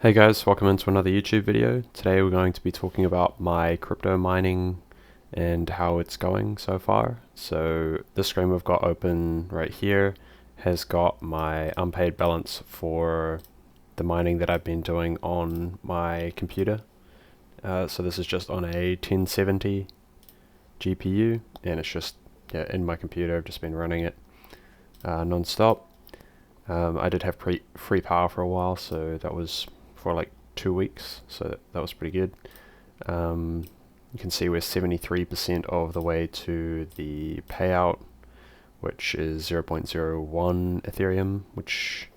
Hey guys, welcome into another YouTube video. Today we're going to be talking about my crypto mining and how it's going so far. So this screen we've got open right here has got my unpaid balance for the mining that I've been doing on my computer. So this is just on a 1070 GPU, and it's just in my computer. I've just been running it non-stop. I did have free power for a while, so that was for like 2 weeks, so that was pretty good. You can see we're 73% of the way to the payout, which is 0.01 Ethereum, which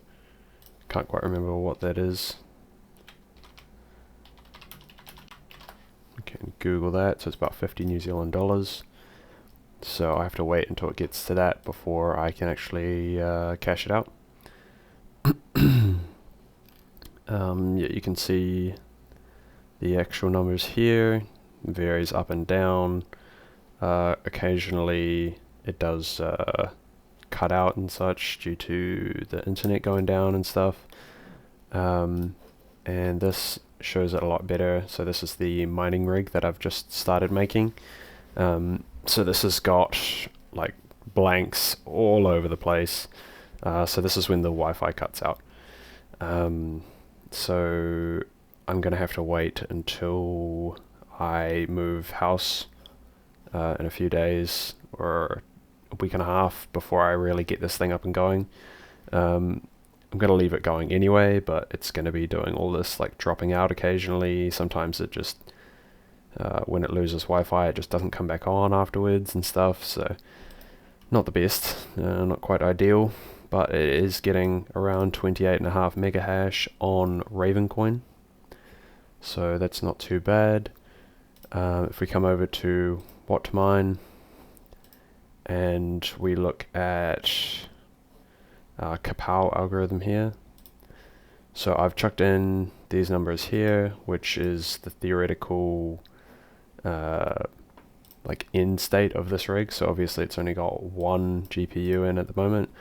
I can't quite remember what that is. You can Google that, so it's about 50 New Zealand dollars. So I have to wait until it gets to that before I can actually cash it out. Yeah, you can see the actual numbers here. It varies up and down. Occasionally it does cut out and such due to the internet going down and stuff. And this shows it a lot better. So this is the mining rig that I've just started making. So this has got like blanks all over the place. So this is when the Wi-Fi cuts out. So I'm going to have to wait until I move house in a few days or a week and a half before I really get this thing up and going. I'm going to leave it going anyway, but it's going to be doing all this like dropping out occasionally. Sometimes it just, when it loses Wi-Fi, it just doesn't come back on afterwards and stuff. So not the best, not quite ideal. But it is getting around 28.5 mega hash on Ravencoin, so that's not too bad. If we come over to what to mine and we look at Kapow algorithm here, so I've chucked in these numbers here, which is the theoretical like end state of this rig. So obviously it's only got one GPU in at the moment.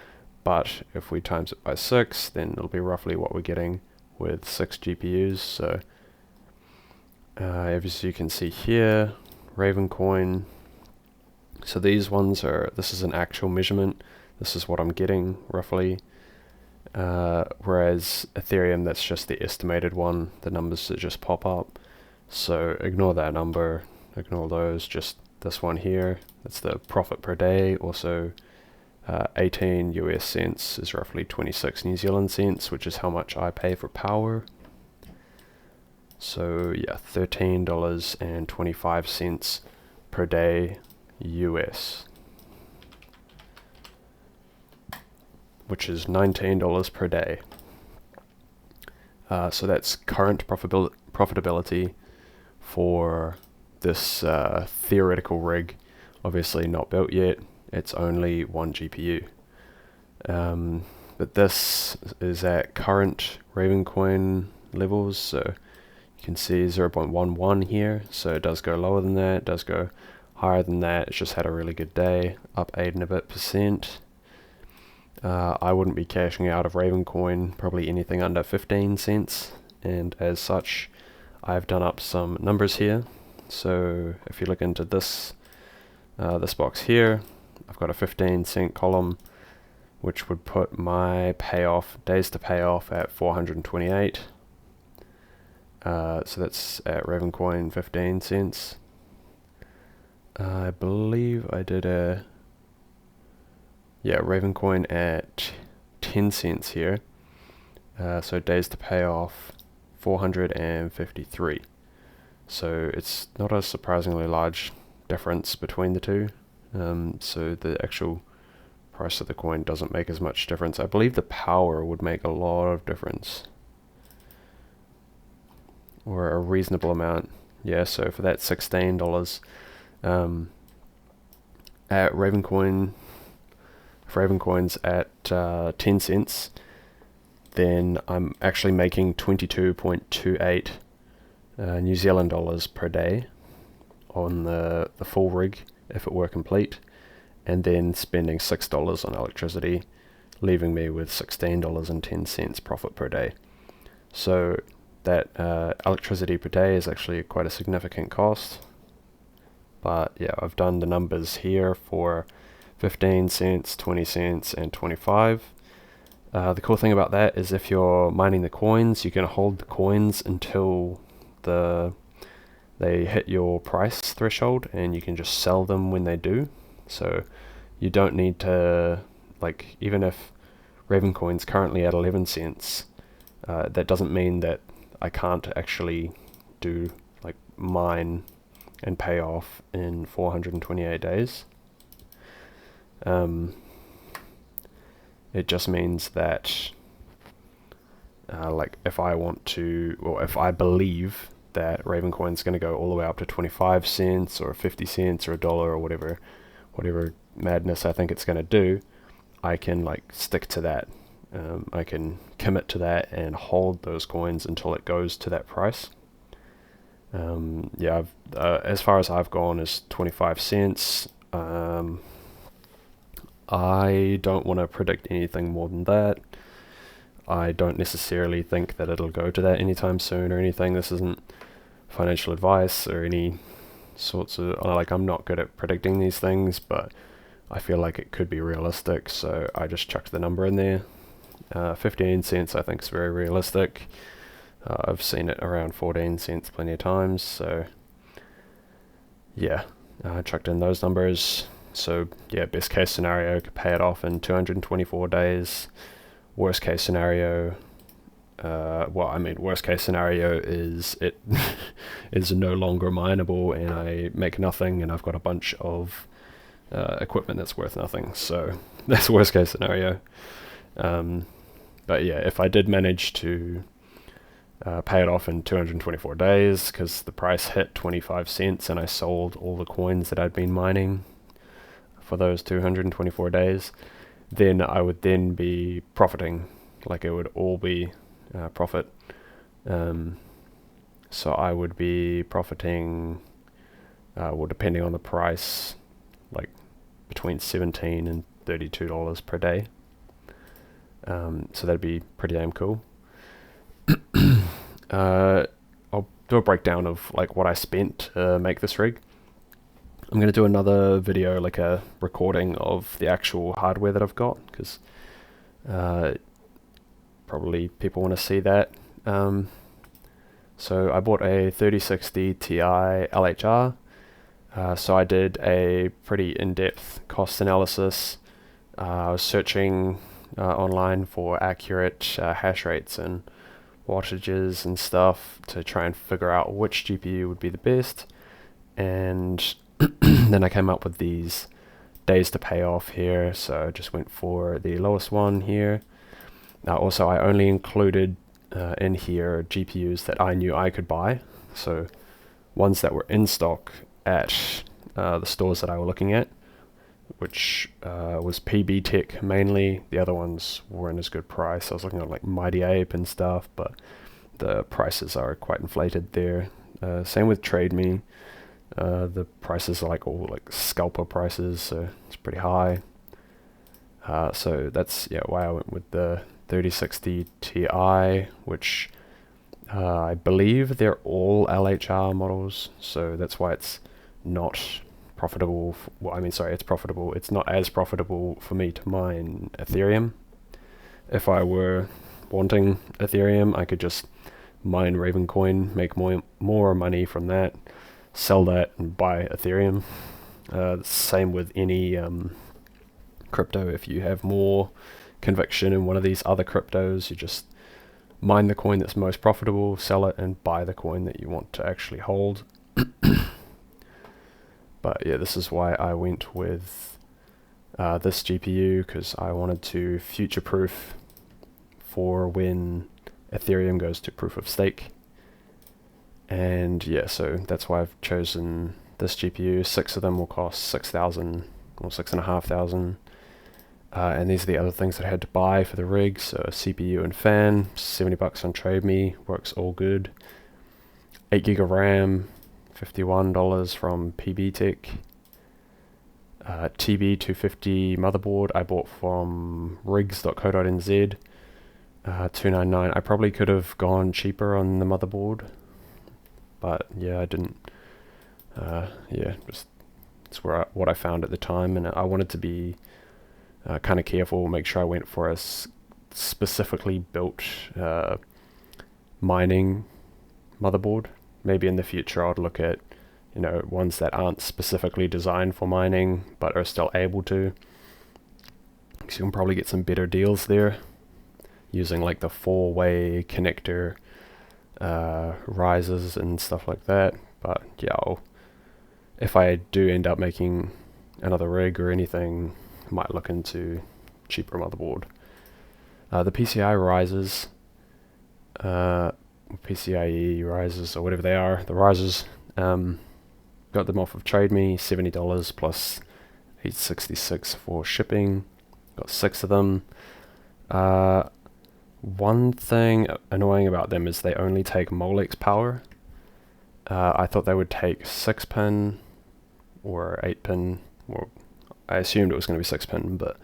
But if we times it by 6, then it'll be roughly what we're getting with 6 GPUs. So as you can see here, Ravencoin. So these ones are, this is an actual measurement. This is what I'm getting roughly. Whereas Ethereum, that's just the estimated one, the numbers that just pop up. So ignore that number, ignore those, just this one here. That's the profit per day. Also 18 US cents is roughly 26 New Zealand cents, which is how much I pay for power. So yeah, $13.25 per day US, which is $19 per day. So that's current profitability for this theoretical rig. Obviously not built yet. It's only one GPU. But this is at current Ravencoin levels, so you can see 0.11 here, so it does go lower than that, it does go higher than that. It's just had a really good day, up 8 and a bit percent. I wouldn't be cashing out of Ravencoin probably anything under 15 cents, and as such I've done up some numbers here. So if you look into this this box here, I've got a 15-cent column, which would put my payoff, days to pay off, at 428. So that's at Ravencoin 15 cents. I believe I did Ravencoin at 10 cents here. So days to pay off 453. So it's not a surprisingly large difference between the two. So the actual price of the coin doesn't make as much difference. I believe the power would make a lot of difference, or a reasonable amount. Yeah, so for that $16 at Ravencoin, if Ravencoin's at 10 cents, then I'm actually making 22.28 New Zealand dollars per day on the full rig if it were complete, and then spending $6 on electricity, leaving me with $16.10 profit per day. So that electricity per day is actually quite a significant cost. But yeah, I've done the numbers here for 15 cents, 20 cents, and 25. The cool thing about that is if you're mining the coins, you can hold the coins until they hit your price threshold, and you can just sell them when they do. So you don't need to, like, even if Ravencoin's currently at 11 cents, that doesn't mean that I can't actually do, like, mine and pay off in 428 days. It just means that like if I want to, or if I believe that Ravencoin's going to go all the way up to 25 cents or 50 cents or $1 or whatever madness I think it's going to do, I can like stick to that. I can commit to that and hold those coins until it goes to that price. Yeah, as far as I've gone is 25 cents. I don't want to predict anything more than that. I don't necessarily think that it'll go to that anytime soon or anything. This isn't financial advice or any sorts of, like, I'm not good at predicting these things, but I feel like it could be realistic, so I just chucked the number in there. 15 cents I think is very realistic. I've seen it around 14 cents plenty of times, so yeah, I chucked in those numbers. So yeah, best case scenario, could pay it off in 224 days. Worst case scenario, worst case scenario is it is no longer mineable and I make nothing and I've got a bunch of equipment that's worth nothing. So that's worst case scenario. But yeah, if I did manage to pay it off in 224 days because the price hit 25 cents and I sold all the coins that I'd been mining for those 224 days, then I would then be profiting. Like, it would all be profit. So I would be profiting, well, depending on the price, like between $17 and $32 per day. So that'd be pretty damn cool. I'll do a breakdown of like what I spent to make this rig. I'm going to do another video, like a recording of the actual hardware that I've got, because probably people want to see that. So I bought a 3060 Ti LHR. So I did a pretty in-depth cost analysis. I was searching online for accurate hash rates and wattages and stuff to try and figure out which GPU would be the best, and then I came up with these days to pay off here, so I just went for the lowest one here. Also, I only included in here GPUs that I knew I could buy, so ones that were in stock at the stores that I was looking at, which was PB Tech mainly. The other ones weren't as good price. I was looking at like Mighty Ape and stuff, but the prices are quite inflated there. Same with TradeMe. The prices are like all like scalper prices, so it's pretty high. So that's why I went with the 3060 Ti, which I believe they're all LHR models, so that's why it's not profitable. It's profitable. It's not as profitable for me to mine Ethereum. If I were wanting Ethereum, I could just mine Ravencoin, make more money from that, sell that, and buy Ethereum. Same with any crypto. If you have more conviction in one of these other cryptos, you just mine the coin that's most profitable, sell it, and buy the coin that you want to actually hold. But yeah, this is why I went with this GPU, because I wanted to future-proof for when Ethereum goes to proof of stake. And yeah, so that's why I've chosen this GPU. 6 of them will cost 6,000 or 6,500. And these are the other things that I had to buy for the rig. So a CPU and fan, $70 on TradeMe, works all good. 8 gig of RAM, $51 from PB Tech. TB250 motherboard I bought from rigs.co.nz. $299. I probably could have gone cheaper on the motherboard, but yeah, I didn't. Yeah, just it's what I found at the time, and I wanted to be kind of careful, make sure I went for a specifically built mining motherboard. Maybe in the future I'd look at, ones that aren't specifically designed for mining but are still able to. So you can probably get some better deals there using like the 4-way connector risers and stuff like that. But yeah, if I do end up making another rig or anything, I might look into cheaper motherboard. The PCI risers, PCIe risers or whatever they are, the risers, got them off of TradeMe, $70 plus $866 for shipping. Got 6 of them. One thing annoying about them is they only take Molex power. I thought they would take 6-pin or 8-pin, or I assumed it was going to be 6-pin, but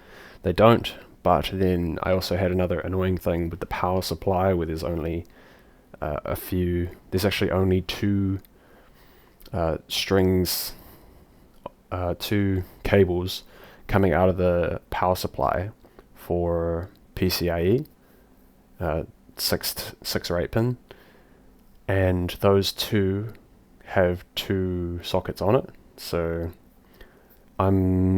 they don't. But then I also had another annoying thing with the power supply, where there's only there's actually only 2 strings, 2 cables coming out of the power supply for PCIe, 6 or 8-pin, and those 2 have 2 sockets on it. So I'm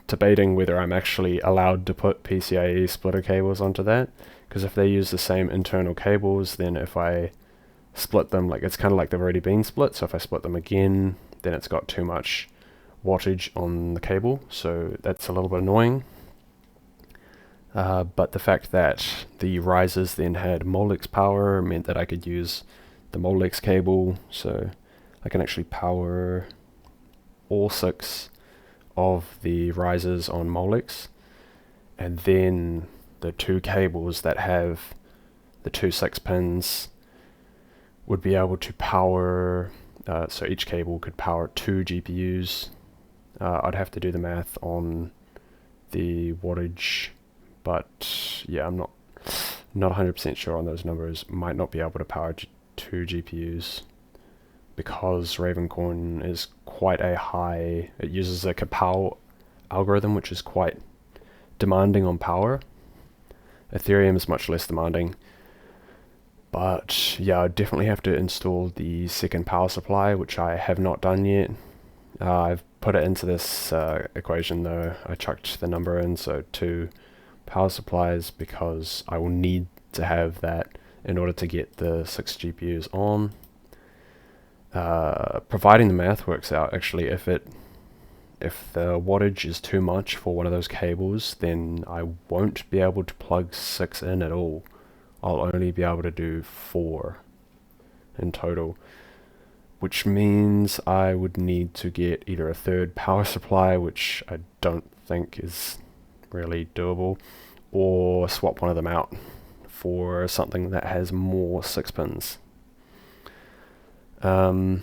debating whether I'm actually allowed to put PCIe splitter cables onto that, because if they use the same internal cables, then if I split them, like it's kind of like they've already been split, so if I split them again, then it's got too much wattage on the cable, so that's a little bit annoying. But the fact that the risers then had Molex power meant that I could use the Molex cable, so I can actually power all 6 of the risers on Molex, and then the 2 cables that have the 2 6-pins would be able to power, so each cable could power 2 GPUs. I'd have to do the math on the wattage, but yeah, I'm not 100% sure on those numbers. Might not be able to power 2 GPUs because Ravencoin is quite a high, it uses a Kapow algorithm, which is quite demanding on power. Ethereum is much less demanding. But yeah, I definitely have to install the second power supply, which I have not done yet. I've put it into this equation though. I chucked the number in, so 2 power supplies, because I will need to have that in order to get the 6 GPUs on. Providing the math works out, actually, if the wattage is too much for one of those cables, then I won't be able to plug 6 in at all. I'll only be able to do 4 in total, which means I would need to get either a third power supply, which I don't think is really doable, or swap one of them out for something that has more 6-pins. Yeah,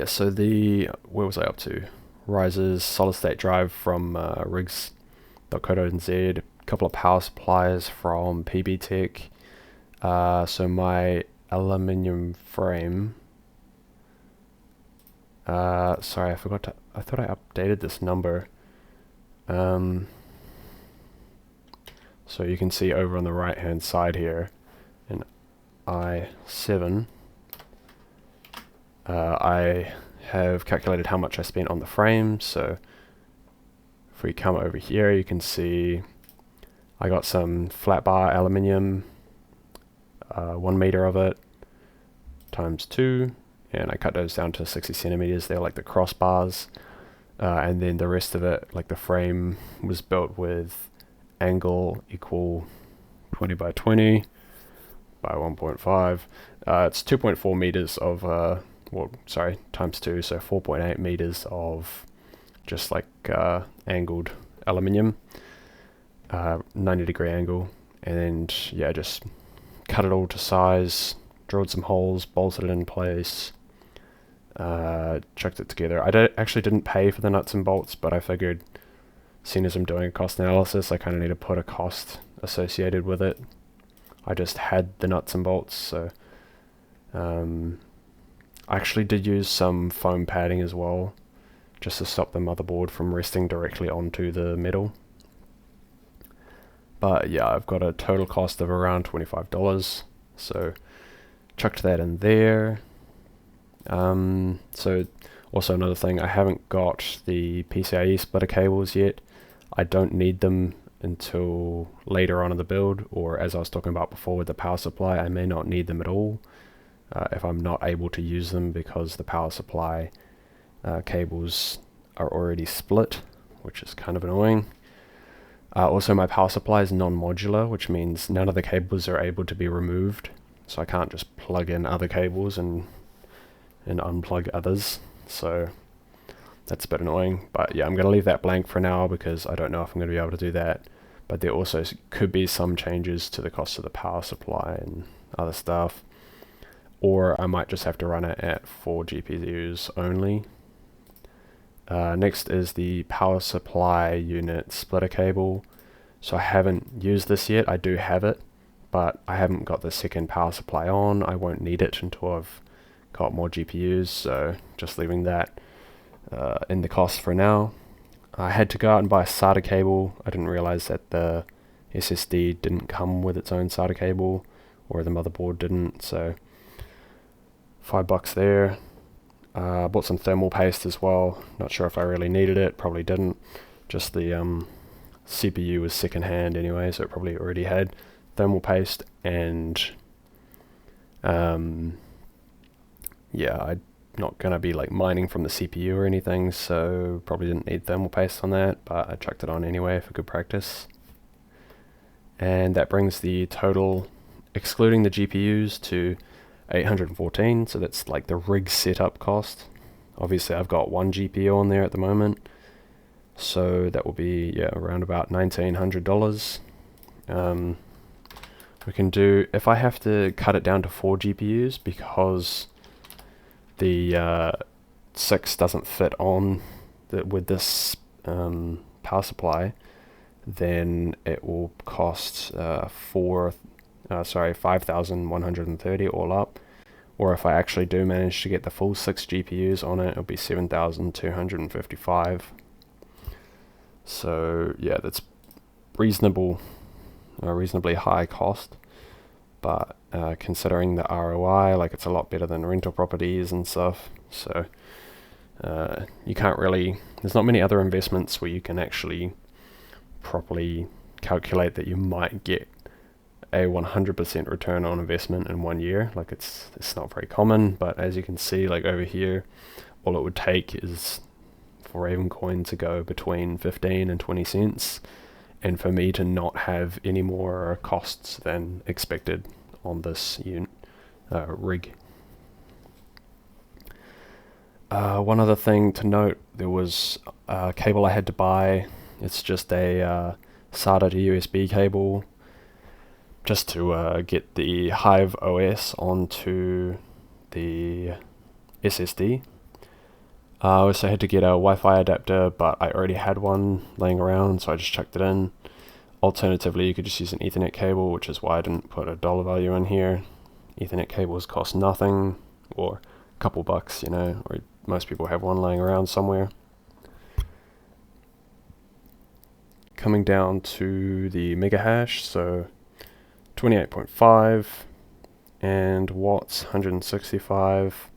so where was I up to? Risers, solid state drive from rigs.co.nz, a couple of power supplies from PB Tech. So my aluminium frame, sorry, I thought I updated this number. So you can see over on the right hand side here in I7, I have calculated how much I spent on the frame. So if we come over here, you can see I got some flat bar aluminium, 1 meter of it, times 2, and I cut those down to 60 centimeters. They're like the crossbars, and then the rest of it, like the frame, was built with angle equal 20 by 20 by 1.5. It's 2.4 meters of times 2, so 4.8 meters of just like angled aluminium, 90-degree angle, and yeah, just cut it all to size, drilled some holes, bolted it in place, chucked it together. I actually didn't pay for the nuts and bolts, but I figured, seeing as I'm doing a cost analysis, I kind of need to put a cost associated with it. I just had the nuts and bolts, so I actually did use some foam padding as well, just to stop the motherboard from resting directly onto the metal. But yeah, I've got a total cost of around $25, so chucked that in there. So also another thing, I haven't got the PCIe splitter cables yet. I don't need them until later on in the build, or as I was talking about before with the power supply, I may not need them at all if I'm not able to use them because the power supply cables are already split, which is kind of annoying. Also, my power supply is non-modular, which means none of the cables are able to be removed, so I can't just plug in other cables and unplug others, so that's a bit annoying. But yeah, I'm going to leave that blank for now because I don't know if I'm going to be able to do that. But there also could be some changes to the cost of the power supply and other stuff, or I might just have to run it at 4 GPUs only. Next is the power supply unit splitter cable. So I haven't used this yet. I do have it, but I haven't got the second power supply on. I won't need it until I've got more GPUs, so just leaving that in the cost for now. I had to go out and buy a SATA cable. I didn't realize that the SSD didn't come with its own SATA cable, or the motherboard didn't, so $5 there. Bought some thermal paste as well. Not sure if I really needed it, probably didn't. Just the CPU was secondhand anyway, so it probably already had thermal paste, and yeah, I'm not going to be like mining from the CPU or anything, so probably didn't need thermal paste on that, but I chucked it on anyway for good practice. And that brings the total, excluding the GPUs, to 814, so that's like the rig setup cost. Obviously I've got one GPU on there at the moment, so that will be around about $1,900. We can do, if I have to cut it down to 4 GPUs because the 6 doesn't fit on with this power supply, then it will cost $5,130 all up. Or if I actually do manage to get the full 6 GPUs on it, it'll be $7,255. So yeah, that's reasonably high cost, but considering the ROI, like, it's a lot better than rental properties and stuff. So you can't really, there's not many other investments where you can actually properly calculate that you might get a 100% return on investment in 1 year. Like, it's not very common, but as you can see, like over here, all it would take is for Ravencoin to go between 15 and 20 cents, and for me to not have any more costs than expected on this rig. One other thing to note, there was a cable I had to buy. It's just a SATA to USB cable, just to get the HiveOS onto the SSD. I also had to get a Wi-Fi adapter, but I already had one laying around, so I just chucked it in. Alternatively, you could just use an Ethernet cable, which is why I didn't put a dollar value in here. Ethernet cables cost nothing, or a couple bucks, or most people have one laying around somewhere. Coming down to the mega hash, so 28.5 and watts, 165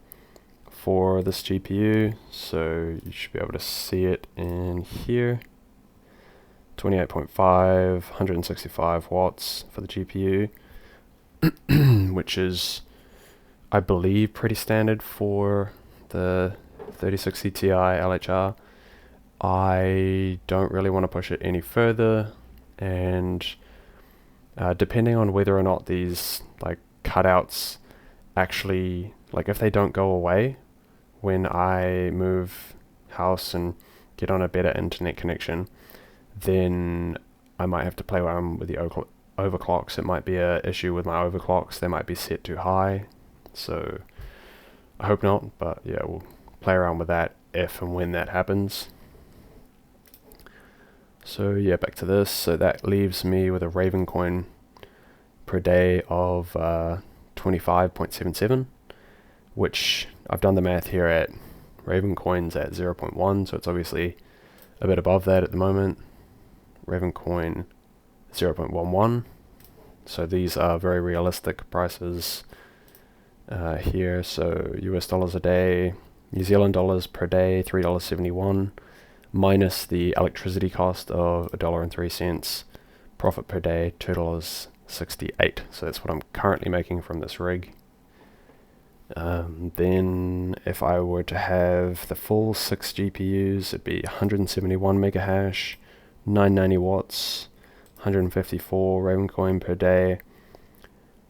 for this GPU, so you should be able to see it in here. 28.5, 165 watts for the GPU, which is, I believe, pretty standard for the 3060 Ti LHR. I don't really want to push it any further, and depending on whether or not these like cutouts actually, like, if they don't go away when I move house and get on a better internet connection, then I might have to play around with the overclocks. It might be an issue with my overclocks. They might be set too high, so I hope not, but yeah, we'll play around with that if and when that happens. So yeah, back to this. So that leaves me with a Raven coin per day of 25.77, which I've done the math here at Raven coins at 0.1, so it's obviously a bit above that at the moment. Raven coin 0.11. So these are very realistic prices here. So US dollars a day, New Zealand dollars per day, $3.71, minus the electricity cost of $1.03, profit per day, $2.68. So that's what I'm currently making from this rig. Then if I were to have the full 6 GPUs, it'd be 171 mega hash, 990 watts, 154 Raven coin per day,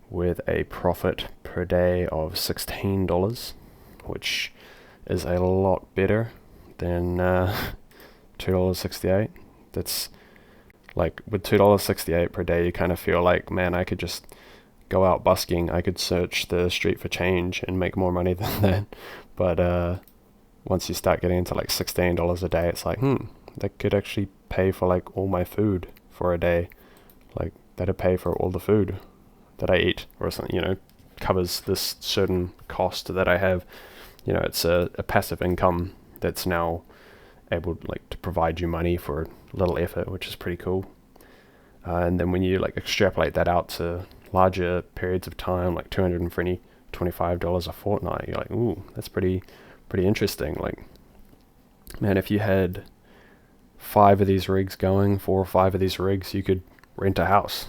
with a profit per day of $16, which is a lot better than $2.68. That's like, with $2.68 per day, you kind of feel like, man, I could just go out busking. I could search the street for change and make more money than that. But once you start getting into like $16 a day, it's like, that could actually pay for like all my food for a day. Like, that'd pay for all the food that I eat, or something, covers this certain cost that I have. It's a passive income that's now able to provide you money for little effort, which is pretty cool. And then when you extrapolate that out to larger periods of time, like $225 a fortnight, you're like, ooh, that's pretty interesting. Like, man, if you had 5 of these rigs going, 4 or 5 of these rigs, you could rent a house.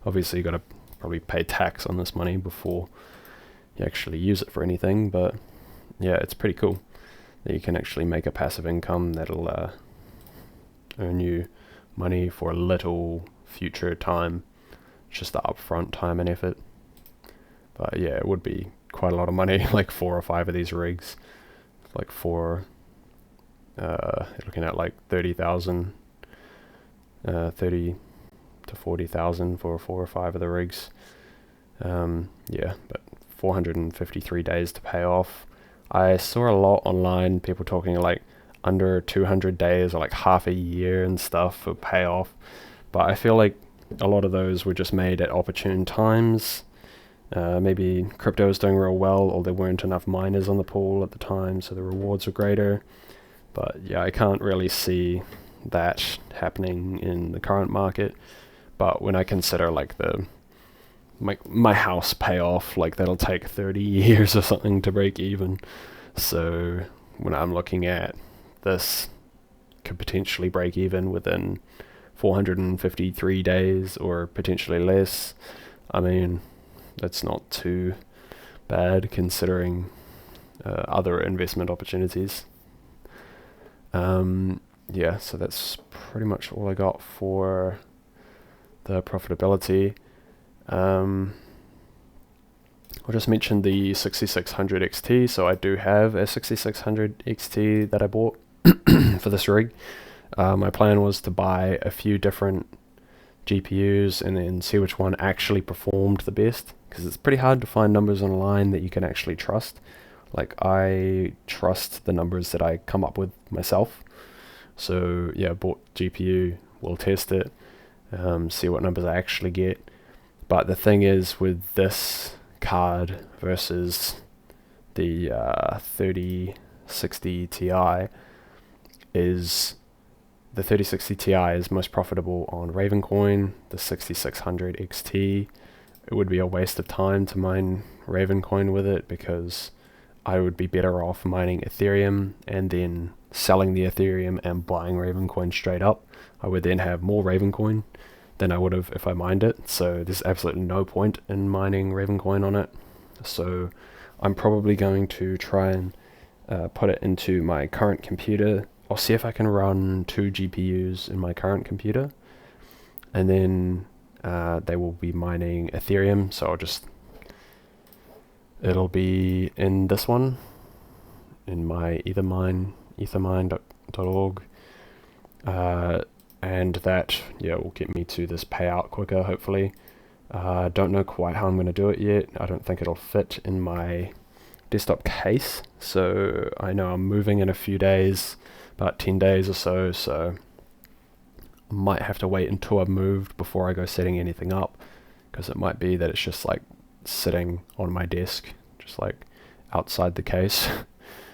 Obviously, you got to probably pay tax on this money before you actually use it for anything, but yeah, it's pretty cool that you can actually make a passive income that'll earn you money for a little future time, just the upfront time and effort. But yeah, it would be quite a lot of money, like 4 or 5 of these rigs, looking at like 30,000, 30 to 40,000 for 4 or 5 of the rigs. Yeah, but 453 days to pay off. I saw a lot online, people talking like under 200 days or like half a year and stuff for payoff, but I feel like a lot of those were just made at opportune times. Maybe crypto was doing real well, or there weren't enough miners on the pool at the time, so the rewards were greater. But yeah, I can't really see that happening in the current market. But when I consider like my house payoff, like that'll take 30 years or something to break even. So when I'm looking at this could potentially break even within 453 days or potentially less, I mean, that's not too bad considering other investment opportunities. Yeah, so that's pretty much all I got for the profitability. I'll just mention the 6600 XT. So I do have a 6600 XT that I bought for this rig. My plan was to buy a few different GPUs and then see which one actually performed the best, because it's pretty hard to find numbers online that you can actually trust. Like, I trust the numbers that I come up with myself. So yeah, bought GPU, we'll test it, see what numbers I actually get. But the thing is with this card versus the 3060 Ti is the 3060 Ti is most profitable on Ravencoin. The 6600 XT, it would be a waste of time to mine Ravencoin with it, because I would be better off mining Ethereum and then selling the Ethereum and buying Ravencoin straight up. I would then have more Ravencoin than I would have if I mined it. So there's absolutely no point in mining Ravencoin on it. So I'm probably going to try and put it into my current computer. I'll see if I can run 2 GPUs in my current computer, and then they will be mining Ethereum. So it'll be in this one, in my ethermine.org, and that will get me to this payout quicker, hopefully. Don't know quite how I'm going to do it yet. I don't think it'll fit in my desktop case, so I know I'm moving in a few days, about 10 days or so might have to wait until I've moved before I go setting anything up, because it might be that it's just like sitting on my desk, just like outside the case,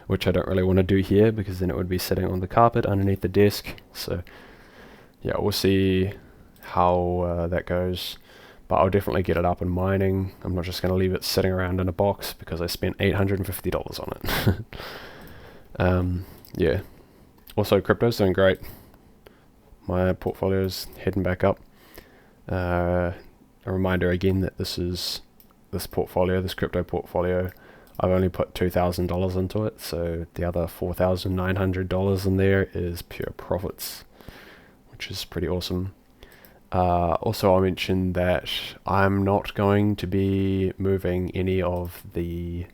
which I don't really want to do here, because then it would be sitting on the carpet underneath the desk. So yeah, we'll see how that goes, but I'll definitely get it up and mining. I'm not just going to leave it sitting around in a box because I spent $850 on it. Yeah, also crypto's doing great. My portfolio's heading back up. A reminder again that this crypto portfolio, I've only put $2,000 into it, so the other $4,900 in there is pure profits, which is pretty awesome. Also, I'll mention that I'm not going to be moving any of the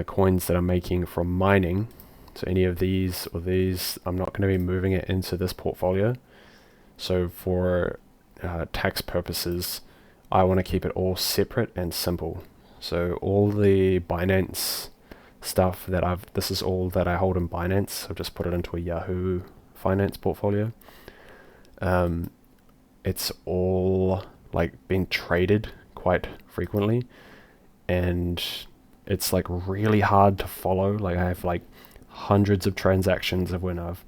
coins that I'm making from mining. So any of these or these, I'm not going to be moving it into this portfolio. So for tax purposes, I want to keep it all separate and simple. So all the Binance stuff this is all that I hold in Binance. I've just put it into a Yahoo Finance portfolio. It's all like being traded quite frequently, and it's like really hard to follow. Like I have like hundreds of transactions of when I've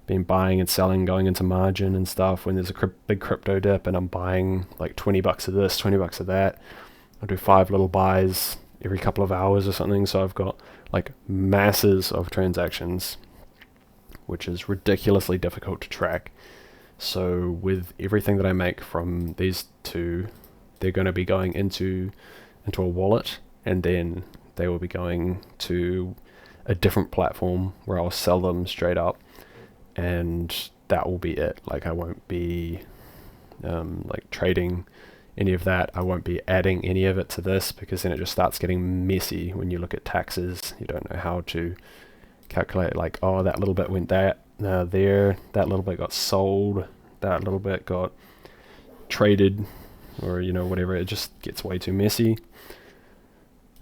been buying and selling, going into margin and stuff, when there's a big crypto dip and I'm buying like 20 bucks of this, 20 bucks of that. I'll do 5 little buys every couple of hours or something, so I've got like masses of transactions, which is ridiculously difficult to track. So with everything that I make from these two, they're going to be going into a wallet, and then they will be going to a different platform where I'll sell them straight up, and that will be it. Like I won't be like trading any of that. I won't be adding any of it to this, because then it just starts getting messy when you look at taxes. You don't know how to calculate, like, oh, that little bit went there, that little bit got sold, that little bit got traded, or whatever. It just gets way too messy.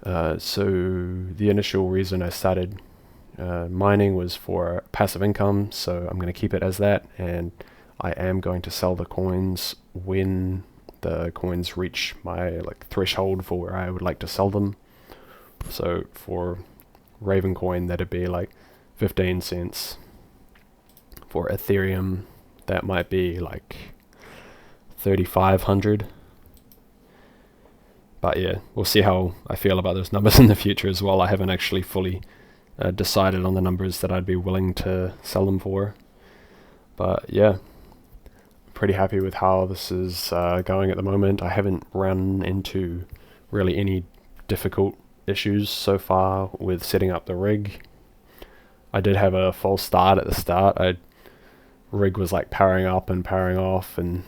So the initial reason I started mining was for passive income, so I'm going to keep it as that, and I am going to sell the coins when the coins reach my like threshold for where I would like to sell them. So for Raven coin, that'd be like 15 cents. For Ethereum, that might be like 3,500. But yeah, we'll see how I feel about those numbers in the future as well. I haven't actually fully decided on the numbers that I'd be willing to sell them for. But yeah, pretty happy with how this is going at the moment. I haven't run into really any difficult issues so far with setting up the rig. I did have a false start at the start. Rig was like powering up and powering off and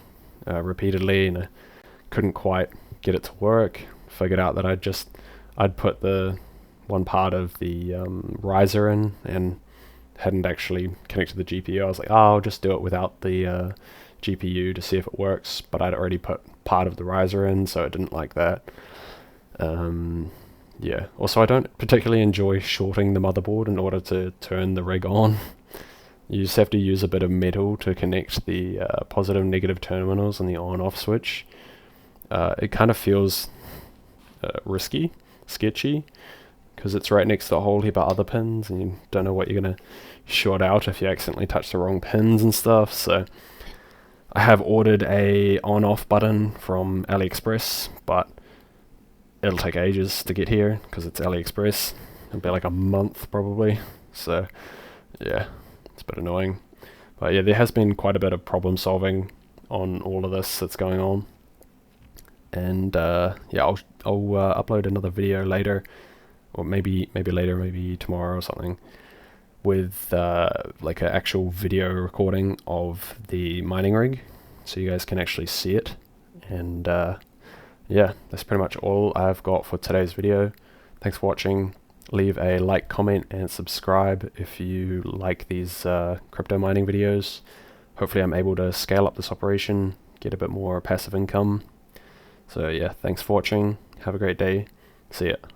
repeatedly, and I couldn't quite get it to work. Figured out that I'd put the one part of the riser in and hadn't actually connected the GPU. I was like, oh, I'll just do it without the GPU to see if it works, but I'd already put part of the riser in, so it didn't like that. Yeah, also I don't particularly enjoy shorting the motherboard in order to turn the rig on. You just have to use a bit of metal to connect the positive and negative terminals and the on-off switch. It kind of feels risky, sketchy, because it's right next to a whole heap of other pins, and you don't know what you're going to short out if you accidentally touch the wrong pins and stuff. So I have ordered a on-off button from AliExpress, but it'll take ages to get here because it's AliExpress. It'll be like a month probably. So yeah, it's a bit annoying. But yeah, there has been quite a bit of problem solving on all of this that's going on. And yeah, I'll upload another video later, or maybe later, maybe tomorrow or something, with like an actual video recording of the mining rig, so you guys can actually see it. And yeah, that's pretty much all I've got for today's video. Thanks for watching. Leave a like, comment, and subscribe if you like these crypto mining videos. Hopefully I'm able to scale up this operation, get a bit more passive income. So yeah, thanks for watching. Have a great day. See ya.